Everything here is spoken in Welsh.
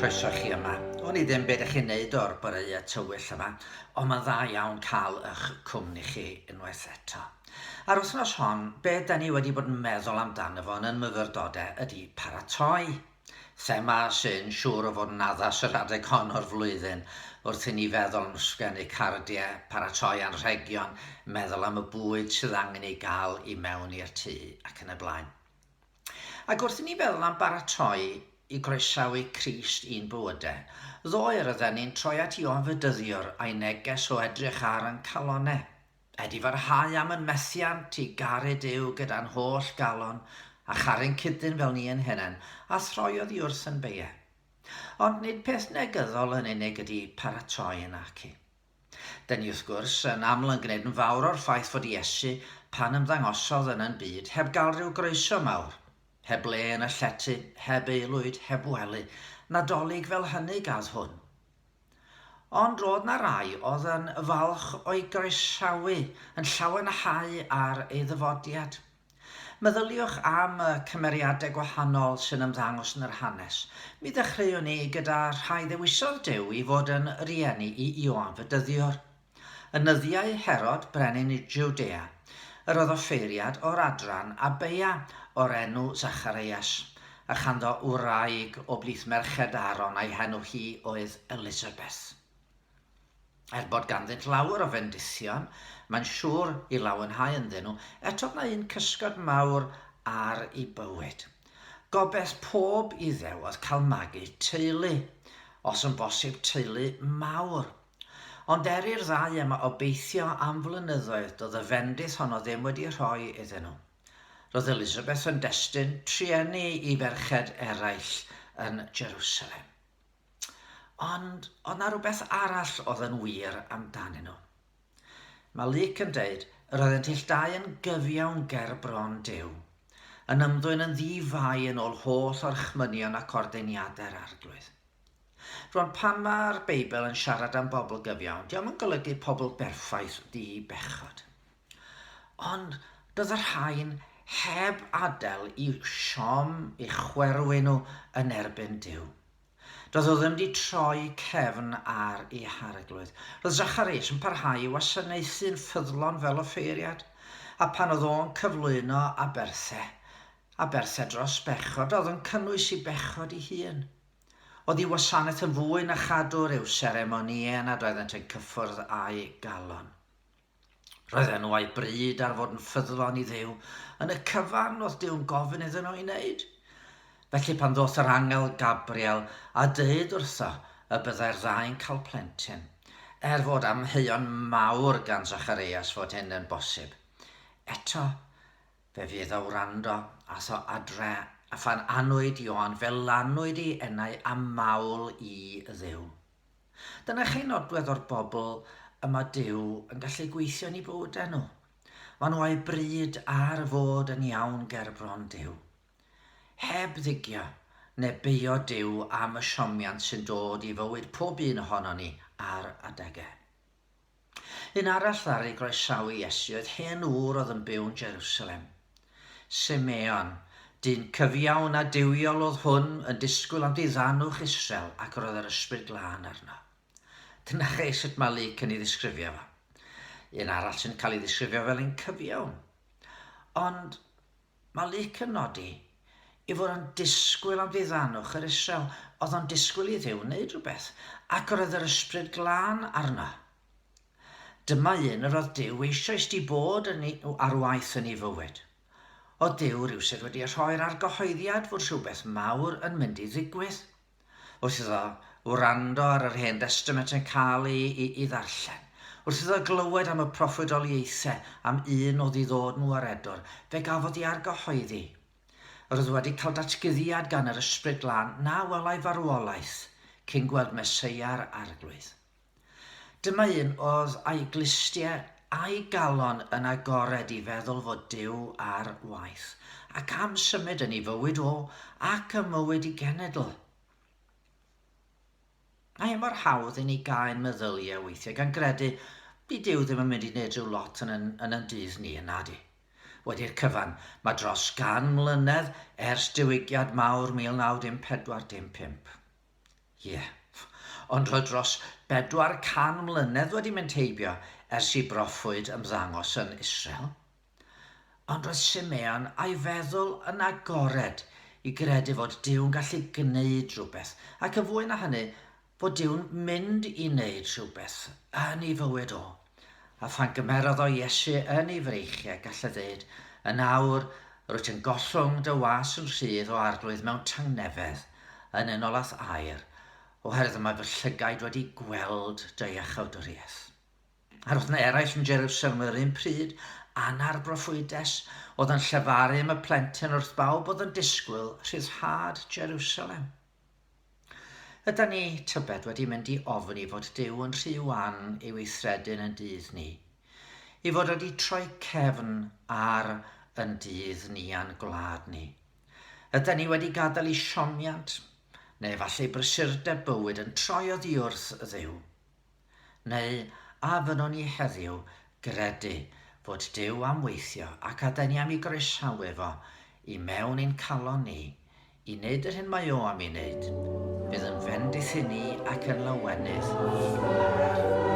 Croeso chi yma. O'n I ddim beth ych chi'n neud o'r byrau tywyll yma, ond mae'n dda iawn cael eich cwmni chi unwaith eto. Ar wythnos hon, be da ni wedi bod yn meddwl amdano fo yn myfyrdodau ydy paratoi. Thema sy'n siŵr o fod yn addas yr adeg hon o'r flwyddyn wrth i ni feddwl am sgwennu cardiau, paratoi anrhegion, meddwl am y bwyd sydd angen ei gael i mewn i'r tŷ ac yn y blaen. Ac wrth i ni feddwl am baratoi i groesawu Crist i'n bywydau, ddoer ydyn ni'n troi at Ioan Fydyddiwr a'i neges o edrych ar yn calonnau. Edi farhau am yn methiant i garu Duw gyda'n holl galon a charu'n cydyn fel ni yn hynny, a throiodd i wrth yn beie. Ond nid peth negyddol yn unig ydy paratoi yn ac i. Da ni wrth gwrs yn aml yn gwneud yn fawr o'r ffaith fod Iesu pan ymddangosodd yn yn byd heb gael rhyw groeso mawr. Heb le yn y llety, heb aelwyd, heb wely, nadolig fel hynny gath hwn. Ond roedd na rai oedd yn falch o'i groesawu, yn llawenhau ar ei ddyfodiad. Meddyliwch am y cymeriadau gwahanol sy'n ymddangos yn yr hanes. Mi ddechreuwn ni gyda rhai ddewisodd Duw i fod yn rieni i Ioan Fydyddiwr. Y nyddiau Herod, brenin i Jwdea, yr oedd offeiriad o'r adran a beia o'r enw Zacharias, a chanddo wraig o blith merched Aaron a'i henw hi oedd Elizabeth. Bod ganddynt lawer o fendithion, mae'n siŵr i lawenhau ynddyn nhw, eto na un cysgod mawr ar ei bywyd. Gobeith pob iddew oedd cael magu teulu, os yn bosib teulu mawr. Ond i'r ddau yma obeithio am flynyddoedd doedd y fendith honno ddim wedi rhoi iddyn nhw. Roedd Elizabeth yn destun triennu i ferched eraill yn Jerusalem. Ond oedd na rhywbeth arall oedd yn wir amdanyn nhw. Mae Luc yn deud, roeddent ill dau yn gyfiawn ger bron Duw, yn ymddwyn yn ddifau yn ôl holl o'r chmynion ac ordeniadau'r arglwydd. Rwan pan mae'r Beibl yn siarad am bobl gyfiawn, diolch yn golygu pobl berffaith di-bechod. Ond doedd yr rhain heb adael i siom i chwerwyn nhw yn erbyn Duw. Doedd o ddim wedi troi cefn ar ei harglwydd. Roedd Zacharias yn parhau i wasanaethu'n ffyddlon fel offeiriad, a pan oedd o'n cyflwyno a berthau dros bechod, oedd yn cynnwys i bechod ei hun. Oedd ei wasanaeth yn fwy na chadwr i'w seremonïau nad oeddent yn cyffwrdd a'i galon. Roedd enw a'i bryd ar fod yn ffyddlon i Dduw yn y cyfan oedd Duw'n gofyn iddyn nhw i wneud. Felly pan ddoth yr angel Gabriel a deud wrtho y byddai'r ddau'n cael plentyn, fod amheuon mawr gan Zacharias fod hyn yn bosib. Eto, fe fydd o wrando ath o adre a phan anwyd Ioan fel lanwyd i enau a mawl i Dduw. Dyna chi nodwedd o'r bobl yma Duw yn gallu gweithio yn ei bywydau nhw. Maen nhw a'i bryd ar fod yn iawn ger bron Duw. Heb ddigio neu beio Duw am y siomiant sy'n dod i fywyd pob un ohono ni ar adegau. Un arall ar ei groesawu Iesu oedd hen ŵr oedd yn byw yn Jerusalem. Simeon, dyn cyfiawn a diwiol oedd hwn yn disgwyl am ddiddannwch Israel ac roedd yr ysbryd glân arno. Dyna chi sut mae Luc yn ei ddisgrifio fo. Un arall sy'n cael ei ddisgrifio fel un cyfiawn. Ond mae Luc yn nodi i fod yn disgwyl am ddiddannwch yr Israel, oedd o'n disgwyl i Dduw wneud rhywbeth, ac roedd yr ysbryd glân arno. Dyma un yr oedd Duw eisoes di bod ar waith yn ei fywyd. O Duw rywsyd wedi rhoi'r argyhoeddiad fod rhywbeth mawr yn mynd i ddigwydd. Wrth iddo wrando ar yr Hen Testament yn cael ei ddarllen. Wrth iddo glywed am y proffwydoliaethau am un oedd i ddod nhw ar edor, fe gafodd ei argyhoeddi. Roedd wedi cael datgyddiad gan yr ysbryd glân na welai farwolaeth cyn gweld Meseia'r arglwydd. Dyma un oedd a'i glistiau a'i galon yn agored i feddwl fod Duw ar waith, ac am symud yn ei fywyd o ac y mywyd i genedl. Mae mor hawdd i ni gael meddyliau weithiau gan gredu bu Duw ddim yn mynd i wneud rhyw lot yn yn dydd ni yn nadi. Wedi'r cyfan, mae dros 100 mlynedd ers diwygiad mawr 1944-45. Ie, ond roedd dros 400 mlynedd wedi mynd heibio ers I broffwyd ymddangos yn Israel. Ond roedd Simeon a'i feddwl yn agored I gredu fod Duw'n gallu gwneud rhywbeth, ac yn fwy na hynny, fod Duw'n mynd I wneud rhywbeth yn ei fywyd o. A phan gymerodd o Iesu yn ei freichiau, gall y ddweud, yn awr, rwyt yn gollwng dy was yn rhydd o arglwydd mewn tangnefedd, yn unolaeth air, oherwydd mae fy llygaid wedi gweld dy iachawdwriaeth. A roedd yna eraill yn Jerusalem yr un pryd, anar broffwydes, oedd yn llefaru am y plentyn wrth bawb oedd yn disgwyl rhyddhad Jerusalem. Yda ni tybed wedi mynd I ofyn I fod Duw yn rhy wan I weithredyn yn dydd ni, I fod wedi troi cefn ar yn dydd ni a'n gwlad ni. Yda ni wedi gadael I siomiant, neu falle brysurdeb bywyd yn troi oddi wrth y Dduw. Neu a fynon ni heddiw gredu fod Duw am weithio ac a dyn ni am I groesawu fo I mewn ein calon ni, I wneud yr hyn mae o am I wneud, bydd yn fendith I ni ac yn lawenydd I lawer.